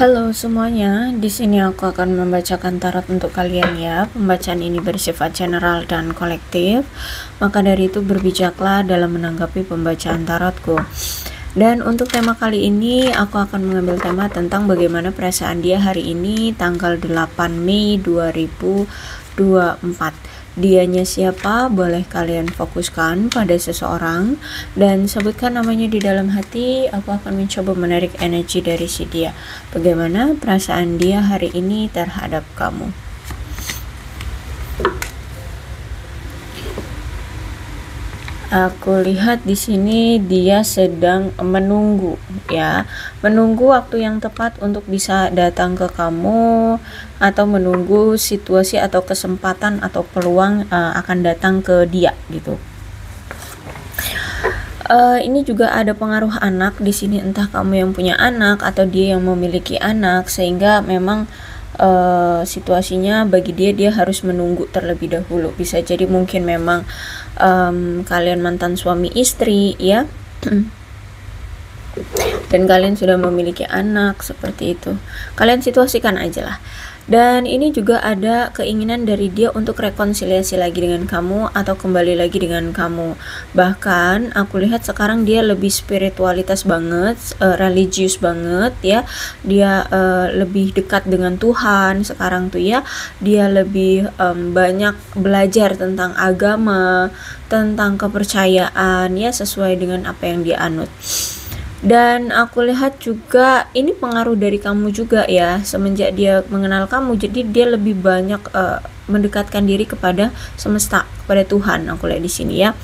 Halo semuanya, di sini aku akan membacakan tarot untuk kalian ya. Pembacaan ini bersifat general dan kolektif, maka dari itu berbijaklah dalam menanggapi pembacaan tarotku. Dan untuk tema kali ini, aku akan mengambil tema tentang bagaimana perasaan dia hari ini, tanggal 8 Mei 2024. Dianya siapa? Boleh kalian fokuskan pada seseorang dan sebutkan namanya di dalam hati. Aku akan mencoba menarik energi dari si dia. Bagaimana perasaan dia hari ini terhadap kamu? Aku lihat di sini dia sedang menunggu ya, menunggu waktu yang tepat untuk bisa datang ke kamu, atau menunggu situasi atau kesempatan atau peluang akan datang ke dia gitu. Ini juga ada pengaruh anak di sini, entah kamu yang punya anak atau dia yang memiliki anak, sehingga memang situasinya bagi dia harus menunggu terlebih dahulu. Bisa jadi mungkin memang kalian mantan suami istri ya, dan kalian sudah memiliki anak, seperti itu. Kalian situasikan aja lah. Dan ini juga ada keinginan dari dia untuk rekonsiliasi lagi dengan kamu atau kembali lagi dengan kamu. Bahkan aku lihat sekarang dia lebih spiritualitas banget, religius banget ya. Dia lebih dekat dengan Tuhan sekarang tuh ya. Dia lebih banyak belajar tentang agama, tentang kepercayaan ya, sesuai dengan apa yang dia anut. Dan aku lihat juga ini pengaruh dari kamu juga ya, semenjak dia mengenal kamu, jadi dia lebih banyak mendekatkan diri kepada semesta, kepada Tuhan. Aku lihat di sini ya.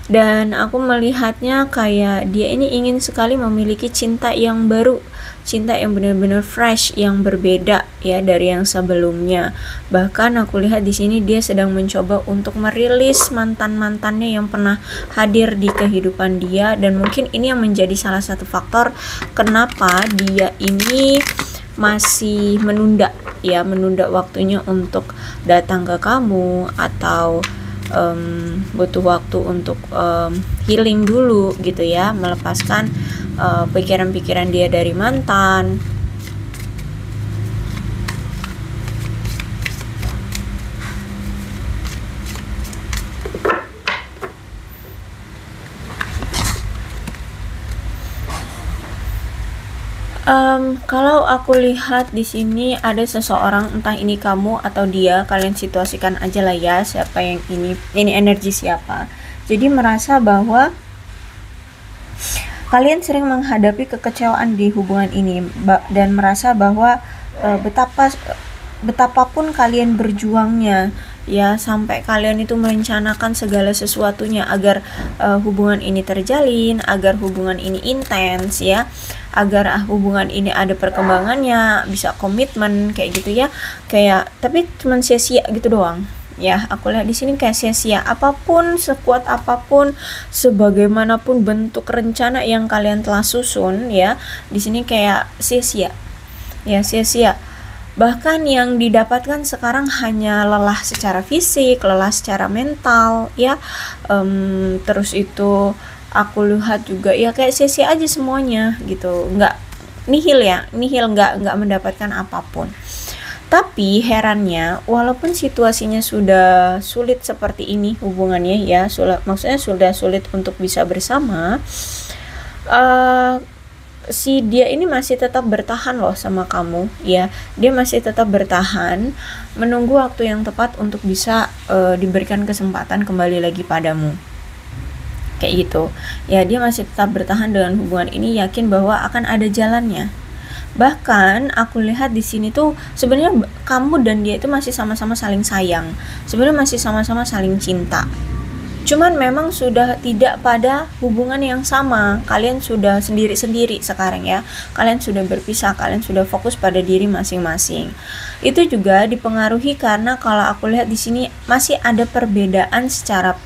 Dan aku melihatnya kayak dia ini ingin sekali memiliki cinta yang baru, cinta yang benar-benar fresh, yang berbeda ya dari yang sebelumnya. Bahkan aku lihat di sini dia sedang mencoba untuk merilis mantan-mantannya yang pernah hadir di kehidupan dia, dan mungkin ini yang menjadi salah satu faktor kenapa dia ini masih menunda ya, menunda waktunya untuk datang ke kamu, atau butuh waktu untuk healing dulu gitu ya, melepaskan pikiran-pikiran dia dari mantan. Kalau aku lihat di sini ada seseorang, entah ini kamu atau dia, kalian situasikan aja lah ya siapa yang ini energi siapa. Jadi merasa bahwa kalian sering menghadapi kekecewaan di hubungan ini, dan merasa bahwa betapapun kalian berjuangnya ya, sampai kalian itu merencanakan segala sesuatunya agar hubungan ini terjalin, agar hubungan ini intens ya, agar hubungan ini ada perkembangannya, bisa komitmen kayak gitu ya, kayak tapi cuman sia-sia gitu doang ya. Aku lihat di sini kayak sia-sia, apapun, sekuat apapun, sebagaimanapun bentuk rencana yang kalian telah susun ya, di sini kayak sia-sia ya, sia-sia. Bahkan yang didapatkan sekarang hanya lelah secara fisik, lelah secara mental ya. Terus itu aku lihat juga ya kayak sia-sia aja semuanya gitu, nggak nihil ya, nihil, nggak mendapatkan apapun. Tapi herannya, walaupun situasinya sudah sulit seperti ini hubungannya ya, maksudnya sudah sulit untuk bisa bersama, si dia ini masih tetap bertahan loh sama kamu ya. Dia masih tetap bertahan, menunggu waktu yang tepat untuk bisa diberikan kesempatan kembali lagi padamu, kayak gitu ya. Dia masih tetap bertahan dengan hubungan ini, yakin bahwa akan ada jalannya. Bahkan aku lihat di sini tuh sebenarnya kamu dan dia itu masih sama-sama saling sayang, sebenarnya masih sama-sama saling cinta. Cuman memang sudah tidak pada hubungan yang sama. Kalian sudah sendiri-sendiri sekarang ya. Kalian sudah berpisah, kalian sudah fokus pada diri masing-masing. Itu juga dipengaruhi karena kalau aku lihat di sini masih ada perbedaan secara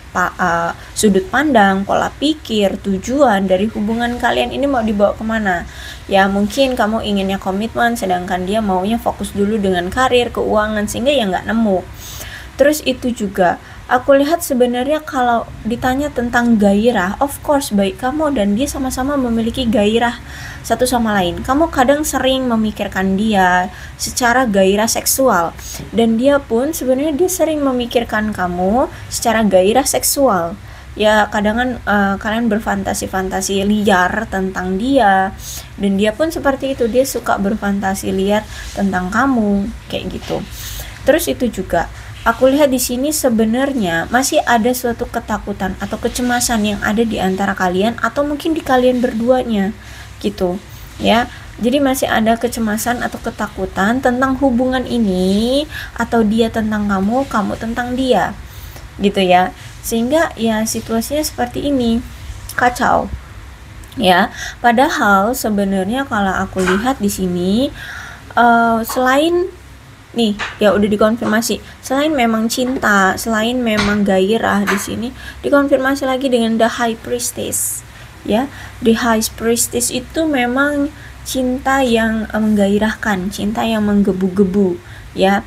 sudut pandang, pola pikir, tujuan dari hubungan kalian ini mau dibawa kemana. Ya mungkin kamu inginnya komitmen, sedangkan dia maunya fokus dulu dengan karir, keuangan, sehingga ya nggak nemu. Terus itu juga aku lihat sebenarnya kalau ditanya tentang gairah, of course baik kamu dan dia sama-sama memiliki gairah satu sama lain. Kamu kadang sering memikirkan dia secara gairah seksual, dan dia pun sebenarnya dia sering memikirkan kamu secara gairah seksual. Ya kadang kan kalian berfantasi-fantasi liar tentang dia, dan dia pun seperti itu, dia suka berfantasi liar tentang kamu kayak gitu. Terus itu juga aku lihat di sini sebenarnya masih ada suatu ketakutan atau kecemasan yang ada di antara kalian, atau mungkin di kalian berduanya gitu ya. Jadi masih ada kecemasan atau ketakutan tentang hubungan ini, atau dia tentang kamu, kamu tentang dia gitu ya. Sehingga ya situasinya seperti ini, kacau ya. Padahal sebenarnya kalau aku lihat di sini selain nih ya udah dikonfirmasi, selain memang cinta, selain memang gairah, di sini dikonfirmasi lagi dengan the high priestess ya. The high priestess itu memang cinta yang menggairahkan, cinta yang menggebu-gebu ya.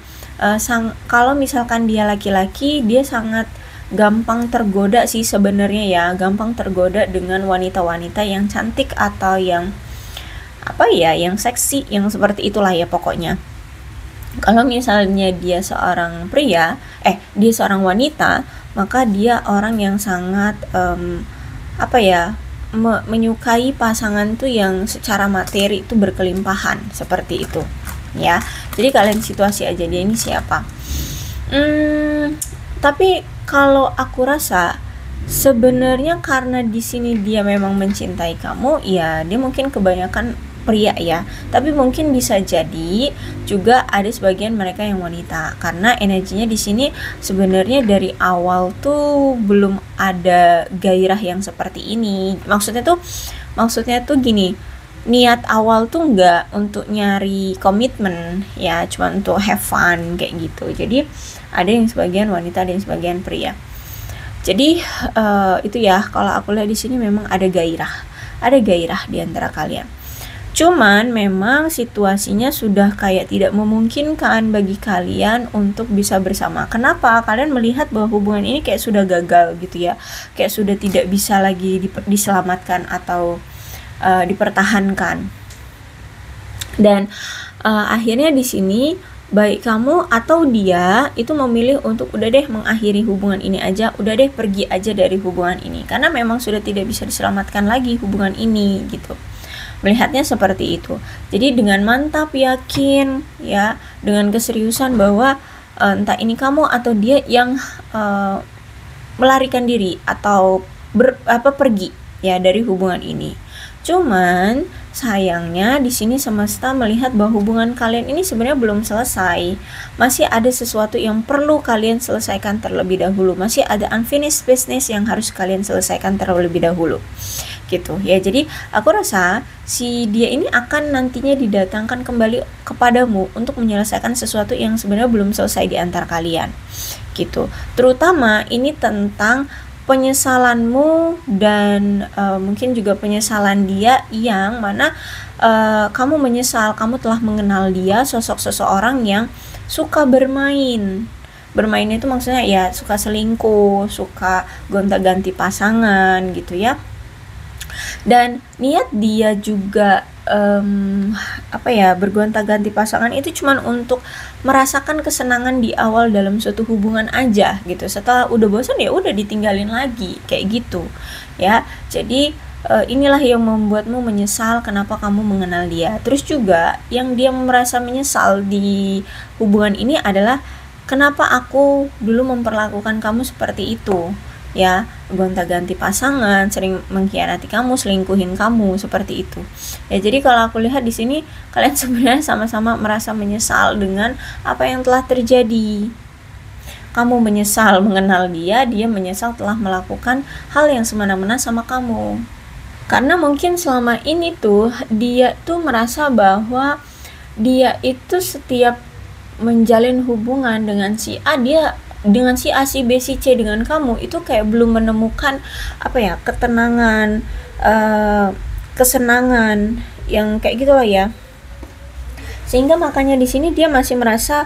Kalau misalkan dia laki-laki, dia sangat gampang tergoda sih sebenarnya ya, gampang tergoda dengan wanita-wanita yang cantik atau yang apa ya, yang seksi, yang seperti itulah ya pokoknya. Kalau misalnya dia seorang pria, dia seorang wanita, maka dia orang yang sangat apa ya, menyukai pasangan tuh yang secara materi itu berkelimpahan seperti itu ya. Jadi kalian situasi aja dia ini siapa. Tapi kalau aku rasa sebenarnya karena di sini dia memang mencintai kamu, ya dia mungkin kebanyakan pria ya, tapi mungkin bisa jadi juga ada sebagian mereka yang wanita, karena energinya di sini sebenarnya dari awal tuh belum ada gairah yang seperti ini. Maksudnya tuh gini, niat awal tuh nggak untuk nyari komitmen ya, cuma untuk have fun kayak gitu. Jadi ada yang sebagian wanita, ada yang sebagian pria. Jadi itu ya, kalau aku lihat di sini memang ada gairah di antara kalian. Cuman memang situasinya sudah kayak tidak memungkinkan bagi kalian untuk bisa bersama. Kenapa? Kalian melihat bahwa hubungan ini kayak sudah gagal gitu ya, kayak sudah tidak bisa lagi diselamatkan atau dipertahankan. Dan akhirnya di sini baik kamu atau dia itu memilih untuk udah deh mengakhiri hubungan ini aja, udah deh pergi aja dari hubungan ini, karena memang sudah tidak bisa diselamatkan lagi hubungan ini gitu. Melihatnya seperti itu. Jadi dengan mantap yakin ya, dengan keseriusan bahwa entah ini kamu atau dia yang melarikan diri atau pergi ya dari hubungan ini. Cuman sayangnya di sini semesta melihat bahwa hubungan kalian ini sebenarnya belum selesai. Masih ada sesuatu yang perlu kalian selesaikan terlebih dahulu. Masih ada unfinished business yang harus kalian selesaikan terlebih dahulu. Gitu ya. Jadi aku rasa si dia ini akan nantinya didatangkan kembali kepadamu untuk menyelesaikan sesuatu yang sebenarnya belum selesai di antara kalian. Gitu. Terutama ini tentang penyesalanmu dan mungkin juga penyesalan dia, yang mana kamu menyesal kamu telah mengenal dia, sosok seseorang yang suka bermain itu maksudnya ya suka selingkuh, suka gonta-ganti pasangan gitu ya. Dan niat dia juga bergonta-ganti pasangan itu cuman untuk merasakan kesenangan di awal dalam suatu hubungan aja gitu. Setelah udah bosan ya udah ditinggalin lagi kayak gitu ya. Jadi inilah yang membuatmu menyesal kenapa kamu mengenal dia. Terus juga yang dia merasa menyesal di hubungan ini adalah kenapa aku dulu memperlakukan kamu seperti itu ya, gonta-ganti pasangan, sering mengkhianati kamu, selingkuhin kamu, seperti itu. Ya, jadi kalau aku lihat di sini kalian sebenarnya sama-sama merasa menyesal dengan apa yang telah terjadi. Kamu menyesal mengenal dia, dia menyesal telah melakukan hal yang semena-mena sama kamu. Karena mungkin selama ini tuh dia tuh merasa bahwa dia itu setiap menjalin hubungan dengan si A, dengan si A, si B, si C, dengan kamu itu kayak belum menemukan ketenangan, kesenangan yang kayak gitu lah ya. Sehingga makanya di sini dia masih merasa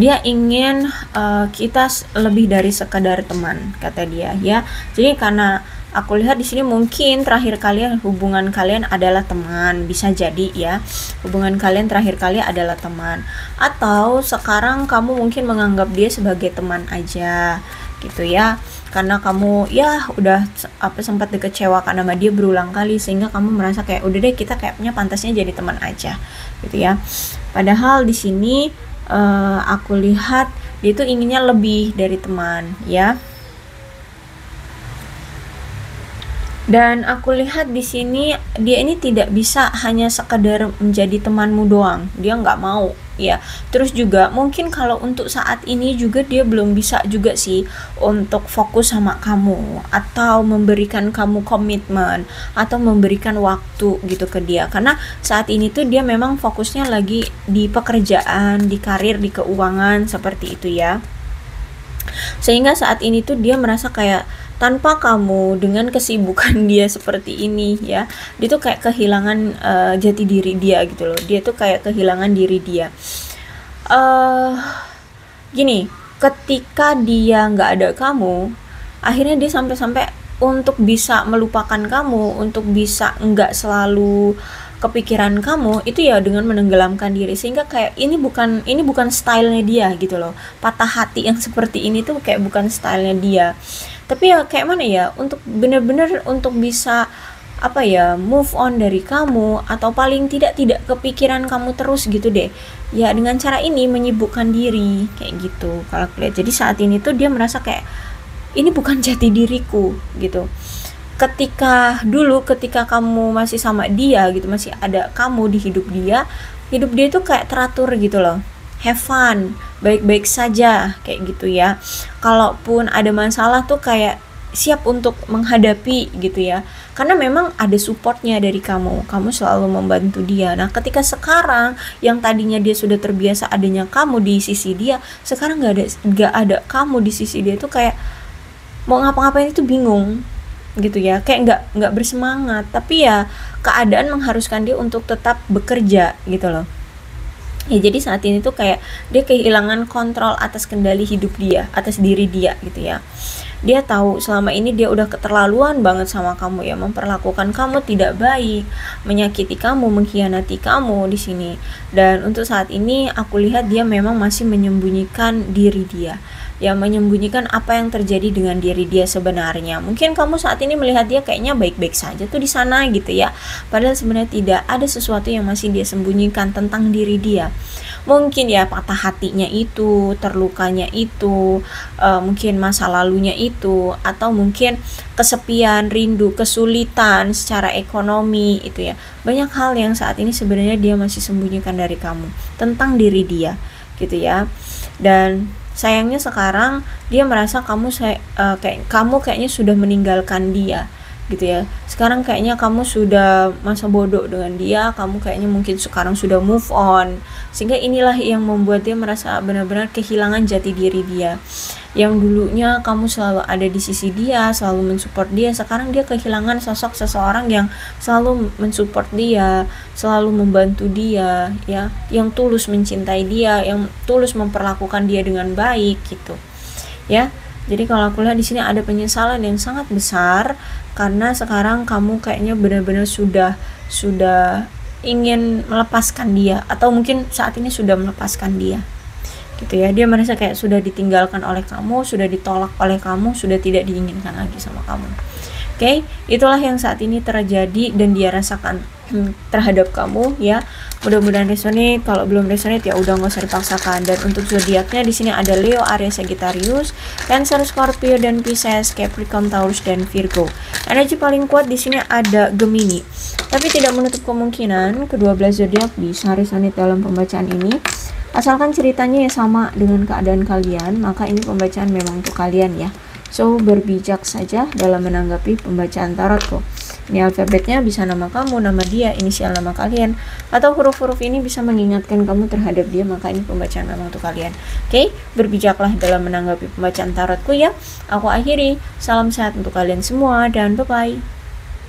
dia ingin kita lebih dari sekadar teman, kata dia ya. Jadi karena aku lihat di sini mungkin terakhir kalian hubungan kalian adalah teman, bisa jadi ya. Hubungan kalian terakhir kali adalah teman, atau sekarang kamu mungkin menganggap dia sebagai teman aja gitu ya. Karena kamu ya udah sempat dikecewakan sama dia berulang kali, sehingga kamu merasa kayak udah deh, kita kayaknya pantasnya jadi teman aja gitu ya. Padahal di sini aku lihat dia tuh inginnya lebih dari teman ya. Dan aku lihat di sini dia ini tidak bisa hanya sekedar menjadi temanmu doang, dia nggak mau ya. Terus juga mungkin kalau untuk saat ini juga dia belum bisa juga sih untuk fokus sama kamu, atau memberikan kamu komitmen, atau memberikan waktu gitu ke dia. Karena saat ini tuh dia memang fokusnya lagi di pekerjaan, di karir, di keuangan, seperti itu ya. Sehingga saat ini tuh dia merasa kayak tanpa kamu, dengan kesibukan dia seperti ini ya, dia tuh kayak kehilangan jati diri dia gitu loh. Dia tuh kayak kehilangan diri dia. Gini, ketika dia nggak ada kamu, akhirnya dia sampai-sampai untuk bisa melupakan kamu, untuk bisa nggak selalu kepikiran kamu, itu ya dengan menenggelamkan diri. Sehingga kayak ini bukan stylenya dia gitu loh. Patah hati yang seperti ini tuh kayak bukan stylenya dia. Tapi ya kayak mana ya, untuk bener-bener untuk bisa apa ya, move on dari kamu, atau paling tidak kepikiran kamu terus gitu deh ya, dengan cara ini menyibukkan diri kayak gitu kalau aku lihat. Jadi saat ini tuh dia merasa kayak ini bukan jati diriku gitu. Ketika kamu masih sama dia gitu, masih ada kamu di hidup dia itu kayak teratur gitu loh, have fun, baik-baik saja kayak gitu ya. Kalaupun ada masalah tuh kayak siap untuk menghadapi gitu ya, karena memang ada supportnya dari kamu selalu membantu dia. Nah ketika sekarang yang tadinya dia sudah terbiasa adanya kamu di sisi dia, sekarang nggak ada kamu di sisi dia tuh kayak mau ngapa-ngapain itu bingung gitu ya, kayak nggak bersemangat. Tapi ya keadaan mengharuskan dia untuk tetap bekerja gitu loh ya. Jadi saat ini tuh kayak dia kehilangan kontrol atas kendali hidup dia, atas diri dia gitu ya. Dia tahu selama ini dia udah keterlaluan banget sama kamu ya, memperlakukan kamu tidak baik, menyakiti kamu, mengkhianati kamu di sini. Dan untuk saat ini aku lihat dia memang masih menyembunyikan diri dia ya, menyembunyikan apa yang terjadi dengan diri dia sebenarnya. Mungkin kamu saat ini melihat dia kayaknya baik-baik saja tuh di sana gitu ya, padahal sebenarnya tidak, ada sesuatu yang masih dia sembunyikan tentang diri dia. Mungkin ya patah hatinya itu, terlukanya itu, mungkin masa lalunya itu, atau mungkin kesepian, rindu, kesulitan secara ekonomi itu ya. Banyak hal yang saat ini sebenarnya dia masih sembunyikan dari kamu tentang diri dia gitu ya. Dan sayangnya sekarang dia merasa kamu kayaknya sudah meninggalkan dia gitu ya. Sekarang kayaknya kamu sudah masa bodoh dengan dia, kamu kayaknya mungkin sekarang sudah move on. Sehingga inilah yang membuat dia merasa benar-benar kehilangan jati diri dia. Yang dulunya kamu selalu ada di sisi dia, selalu mensupport dia, sekarang dia kehilangan sosok seseorang yang selalu mensupport dia, selalu membantu dia ya, yang tulus mencintai dia, yang tulus memperlakukan dia dengan baik gitu ya. Jadi kalau aku lihat di sini ada penyesalan yang sangat besar, karena sekarang kamu kayaknya benar-benar sudah ingin melepaskan dia, atau mungkin saat ini sudah melepaskan dia gitu ya. Dia merasa kayak sudah ditinggalkan oleh kamu, sudah ditolak oleh kamu, sudah tidak diinginkan lagi sama kamu. Oke, itulah yang saat ini terjadi dan dia rasakan terhadap kamu ya. Mudah-mudahan resonate. Kalau belum resonate ya udah nggak usah dipaksakan. Dan untuk zodiaknya di sini ada Leo, Aries, Sagittarius, Cancer, Scorpio, dan Pisces, Capricorn, Taurus, dan Virgo. Energi paling kuat di sini ada Gemini. Tapi tidak menutup kemungkinan kedua belas zodiak bisa resonate dalam pembacaan ini. Asalkan ceritanya ya sama dengan keadaan kalian, maka ini pembacaan memang untuk kalian ya. So, berbijak saja dalam menanggapi pembacaan tarotku. Ini alfabetnya bisa nama kamu, nama dia, inisial nama kalian, atau huruf-huruf ini bisa mengingatkan kamu terhadap dia, maka ini pembacaan memang untuk kalian. Oke, berbijaklah dalam menanggapi pembacaan tarotku ya. Aku akhiri, salam sehat untuk kalian semua dan bye-bye.